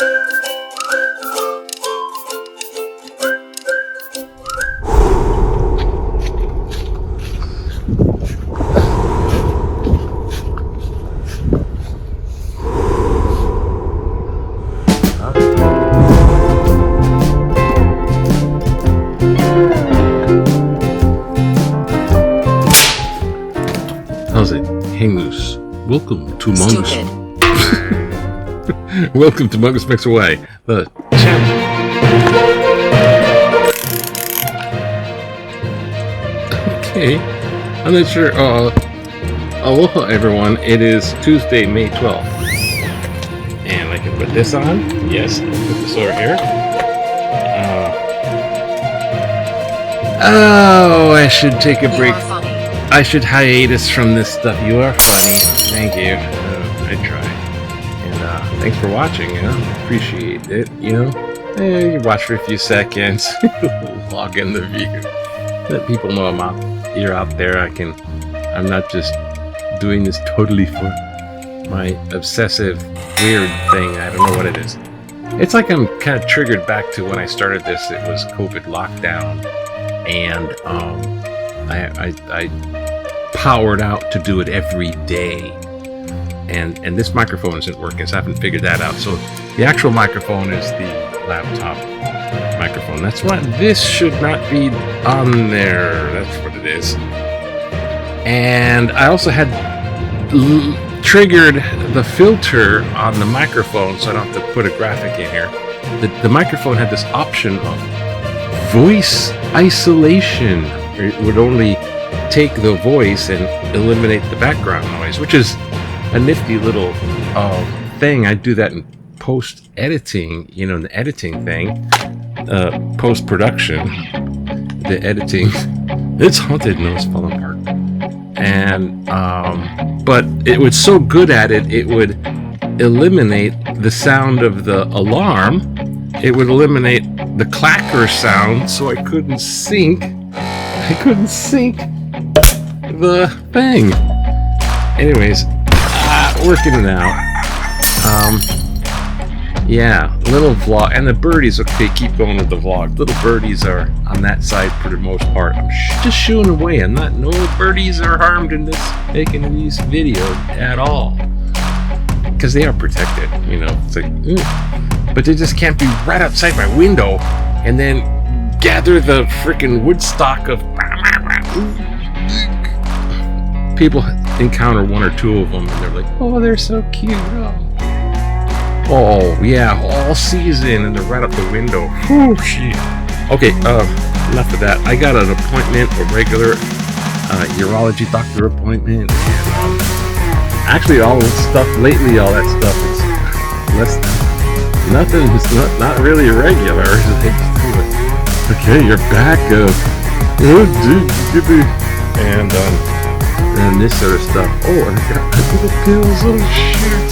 How's it? Hey Moose, welcome to Mongoose. Welcome to Mongoose Mix Away, the channel. Okay, I'm not sure. Aloha everyone, it is Tuesday, May 12th. And I can put this on. Yes, I can put this over here. Oh, I should take a break. I should hiatus from this stuff. You are funny. Thank you. I try. And thanks for watching. Appreciate it. You watch for a few seconds. Log in the view. Let people know you're out there. I'm not just doing this totally for my obsessive weird thing. I don't know what it is. It's like I'm kind of triggered back to when I started this. It was COVID lockdown, and I powered out to do it every day, and this microphone isn't working, so I haven't figured that out. So the actual microphone is the laptop microphone. That's why this should not be on there. That's what it is. And I also had triggered the filter on the microphone, so I don't have to put a graphic in here. The microphone had this option of voice isolation. It would only take the voice and eliminate the background noise, which is a nifty little thing. I do that in post-editing, in the editing thing, post-production, the editing. It's haunted, no, it's falling apart. And, but it was so good at it, it would eliminate the sound of the alarm. It would eliminate the clacker sound, so I couldn't sync the thing. Anyways, working it out. Yeah, little vlog, and the birdies. Okay, keep going with the vlog. Little birdies are on that side for the most part. I'm just shooing away. No birdies are harmed in this, making these videos at all, because they are protected. It's like, but they just can't be right outside my window and then gather the freaking woodstock of. People encounter one or two of them and they're like, oh, they're so cute. Oh yeah, all season, and they're right up the window. Whew, shit. Okay, enough of that. I got an appointment, a regular urology doctor appointment, and actually all this stuff lately, all that stuff is less than nothing. It's not really regular. Okay, you're back. Oh, dude, and this sort of stuff. Oh, I got little pills. Oh shoot!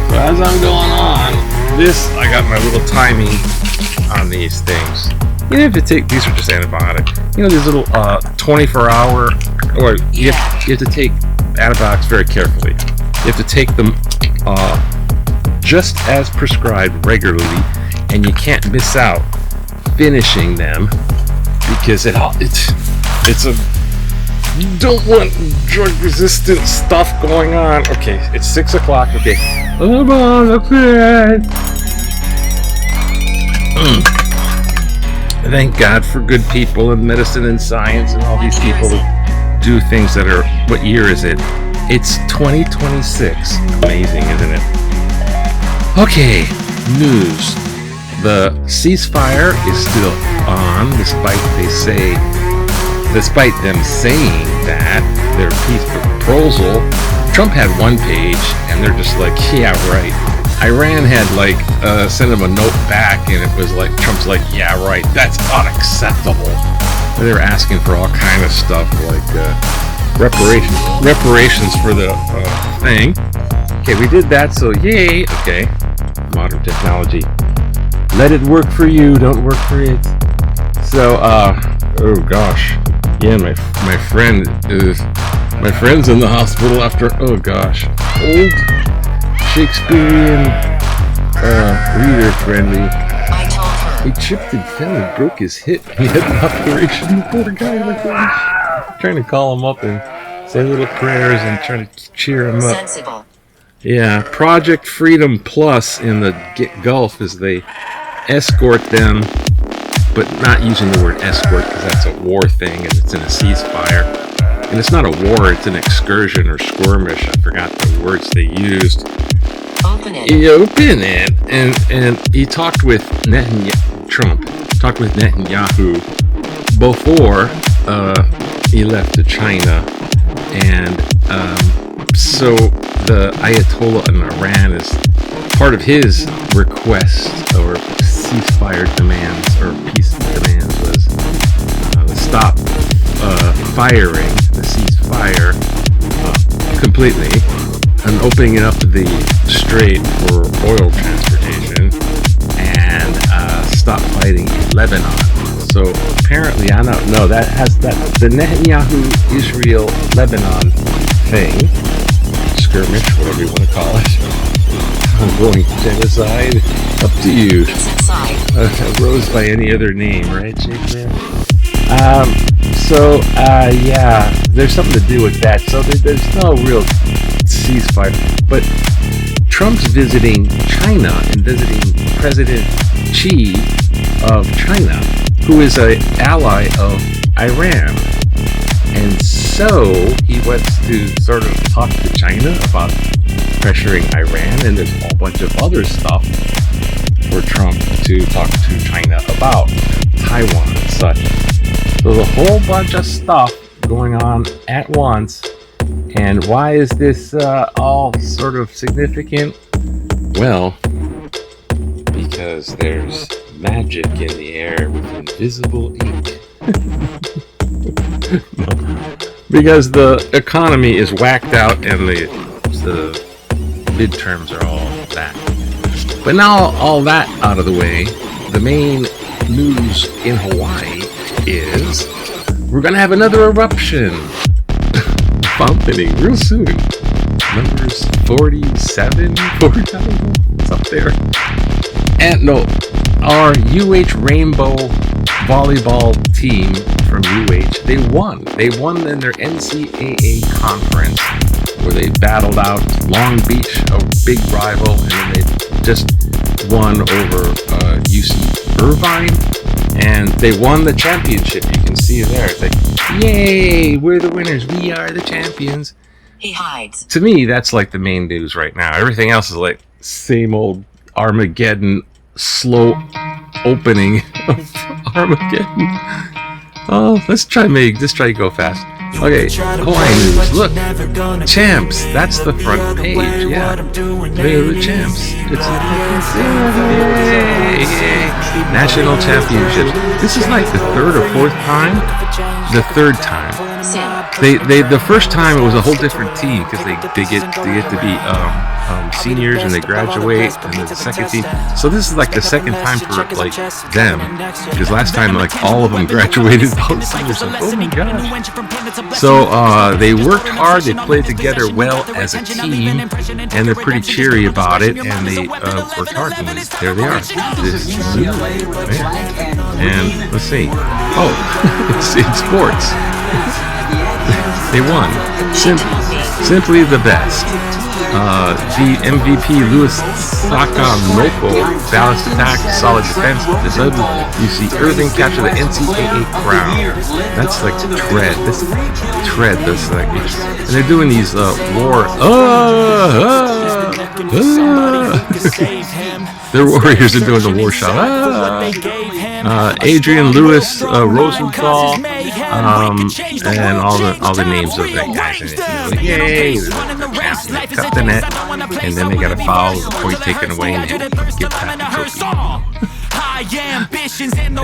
So as I'm going on this, I got my little timing on these things. You have to take, these are just antibiotics. These little 24-hour, or you have to take antibiotics very carefully. You have to take them just as prescribed regularly, and you can't miss out finishing them, because it's a, you don't want drug-resistant stuff going on. Okay, it's 6 o'clock. Okay, come on, okay. Thank God for good people in medicine and science and all these people who do things that are. What year is it? It's 2026. Amazing, isn't it? Okay, news. The ceasefire is still on, despite them saying that their peace proposal. Trump had one page, and they're just like, yeah, right. Iran had sent him a note back, and it was like, Trump's like, yeah, right. That's unacceptable. And they were asking for all kind of stuff, like reparations for the thing. Okay, we did that, so yay. Okay, modern technology. Let it work for you, don't work for it. So, oh gosh. Yeah, my friend's in the hospital after, oh gosh, old Shakespearean reader friendly. He tripped and fell and broke his hip. He had an operation. The poor guy, like, trying to call him up and say little prayers and trying to cheer him up. Sensible. Yeah, Project Freedom Plus in the Gulf as they escort them, but not using the word escort because that's a war thing and it's in a ceasefire. And it's not a war, it's an excursion or skirmish. I forgot the words they used. Open it. He opened it, and he talked with Trump talked with Netanyahu before he left to China, and so the Ayatollah in Iran is part of his request or ceasefire demands or peace demands was to stop firing, the ceasefire completely, and opening up the strait for oil transportation, and stop fighting in Lebanon. So apparently, I don't know, that has the Netanyahu-Israel-Lebanon thing, skirmish, whatever you want to call it, ongoing genocide, up to you. Rose by any other name, right, Jake? Yeah, there's something to do with that. So there's no real ceasefire. But Trump's visiting China and visiting President Xi of China, who is an ally of Iran. And so he wants to sort of talk to China about pressuring Iran, and there's a whole bunch of other stuff for Trump to talk to China about, Taiwan and such. So there's a whole bunch of stuff going on at once. And why is this all sort of significant? Well, because there's magic in the air with invisible ink. No. Because the economy is whacked out and the midterms are all that. But now all that out of the way, the main news in Hawaii is we're going to have another eruption happening real soon. Numbers 47, 40, it's up there. And no, our UH Rainbow volleyball team from UH, they won. They won in their NCAA conference where they battled out Long Beach, a big rival, and then they just won over UC Irvine, and they won the championship. You can see there. It's like, yay, we're the winners. We are the champions. He hides. To me, that's like the main news right now. Everything else is like same old Armageddon, slow opening of Armageddon. Oh, let's try to go fast. Okay, Hawaii news. Look, champs. That's the front page. Yeah, they're the champs. It's yay. National championships. This is like the third or fourth time. The third time. They the first time it was a whole different team because they get to be seniors and they graduate, and then the second team. So this is like the second time for like them, because last time like all of them graduated. All the seniors, like, oh my gosh. So they worked hard, they played together well as a team, and they're pretty cheery about it, and they worked hard, and there they are. This is new, and let's see. Oh, it's in sports. They won. Simply the best. The MVP Louis Sakamoko, balanced attack, solid defense. The UC Irving captured the NCAA crown. That's like tread. This like, and they're doing these war. Their Warriors are doing the war shot. Adrian Lewis, Rosenthal, and all the names of that guys in it. Like, yay! They cut the net, and then they got a foul, the point taken away, and they give back the trophy.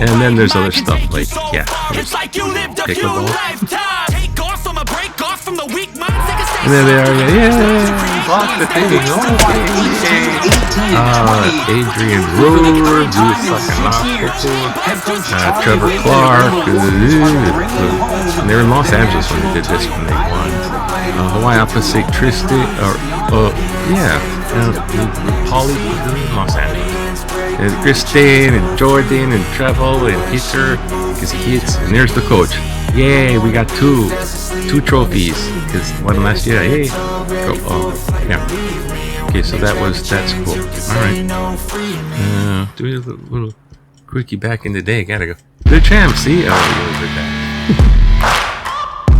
And then there's other stuff like, yeah, pickleball. And then they are, block the thing. Adrian Rohr, Trevor Clark. And they were in Los Angeles when they did this, when they won. Hawaii opposite Tristic, Polly, Los Angeles. And Kristen and Jordan and Treble and Peter, because he hits. And there's the coach. Yay, we got two trophies. Because one last year. Yay. Oh, yeah. Okay, so that's cool. Alright. Do a little quickie back in the day. Gotta go. They're champs, see? Oh, yeah, they're back.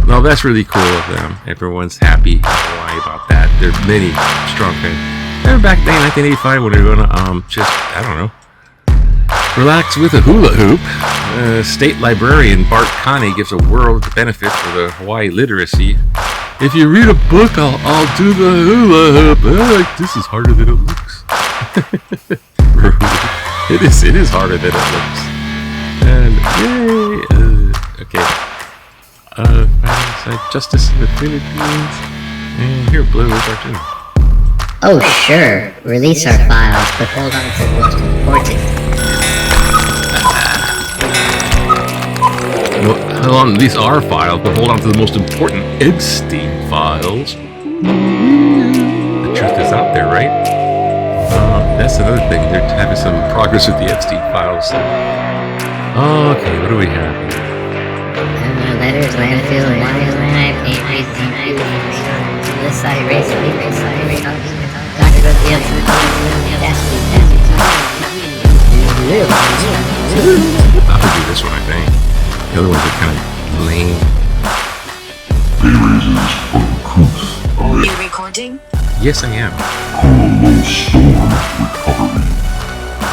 No, that's really cool of them. Everyone's happy in Hawaii about that. There's many strong fans. Remember back in 1985 when they were gonna just, I don't know, relax with a hula hoop. State librarian Bart Connie gives a world of benefit for the Hawaii literacy. If you read a book, I'll do the hula hoop. This is harder than it looks. It is harder than it looks. And yay! Okay. Justice in the Philippines. And here, Blue, where's our team? Oh, sure. Release our files, but hold on to the most important. Well, hold on, release our files, but hold on to the most important Epstein files. The truth is out there, right? That's another thing. They're having some progress with the Epstein files. Okay, what do we have here? Letters, landfill, wireline, pages, this side, race, Dr. I'll do this one, I think. The other ones are kind of lame. Are you recording? Yes, I am.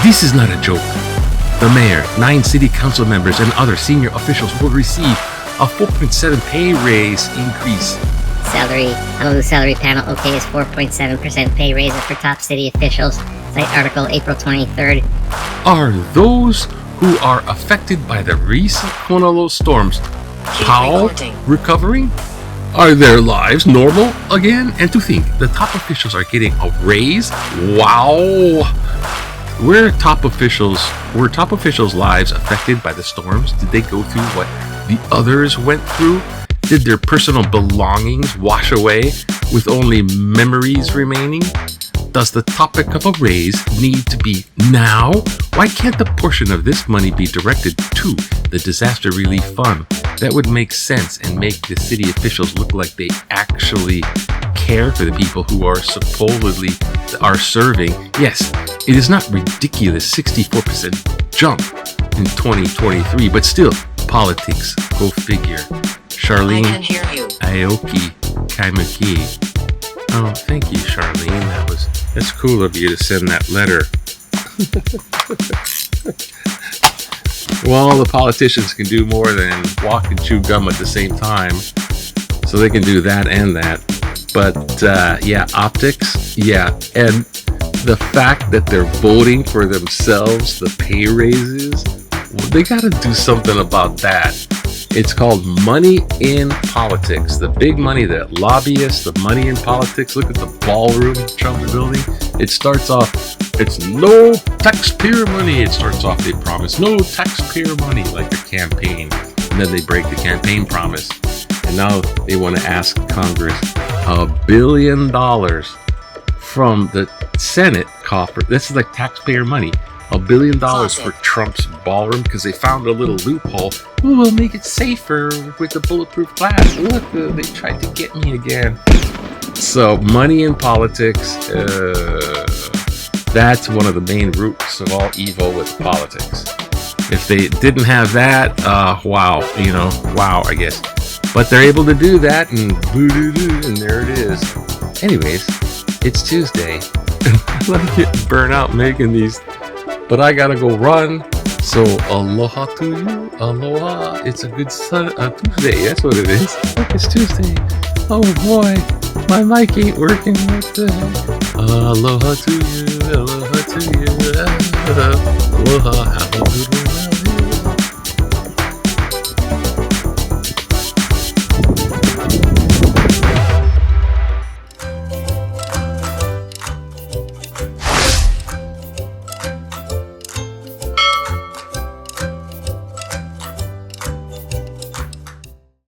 This is not a joke. The mayor, 9 city council members, and other senior officials will receive a 4.7 pay raise increase. Salary, the salary panel is 4.7% pay raise for top city officials. Cite article April 23rd. Are those who are affected by the recent Honolulu storms recovering? Are their lives normal again? And to think, the top officials are getting a raise? Wow! Were top officials' lives affected by the storms? Did they go through what the others went through? Did their personal belongings wash away with only memories remaining? Does the topic of a raise need to be now? Why can't a portion of this money be directed to the disaster relief fund? That would make sense and make the city officials look like they actually care for the people who are supposedly are serving. Yes, it is not ridiculous 64% jump in 2023, but still, politics, go figure. Charlene Aoki Kaimuki. Oh, thank you, Charlene. That's cool of you to send that letter. Well, the politicians can do more than walk and chew gum at the same time. So they can do that and that. But, yeah, optics. Yeah, and the fact that they're voting for themselves, the pay raises, well, they got to do something about that. It's called money in politics. The big money, the lobbyists, the money in politics. Look at the ballroom Trump building. It starts off, it's no taxpayer money. It starts off, they promise no taxpayer money, like a campaign. And then they break the campaign promise. And now they want to ask Congress $1 billion from the Senate coffer. This is like taxpayer money. $1 billion for Trump's ballroom because they found a little loophole. Ooh, we'll make it safer with the bulletproof glass. Look, they tried to get me again. So, money in politics, that's one of the main roots of all evil with politics. If they didn't have that, wow, I guess. But they're able to do that, and and there it is. Anyways, it's Tuesday. I'm getting burnt out making these. But I gotta go run, so aloha to you, aloha. It's a good Tuesday, that's what it is. It's Tuesday. Oh boy, my mic ain't working. What the heck? Aloha to you, aloha to you, aloha. Have a good one.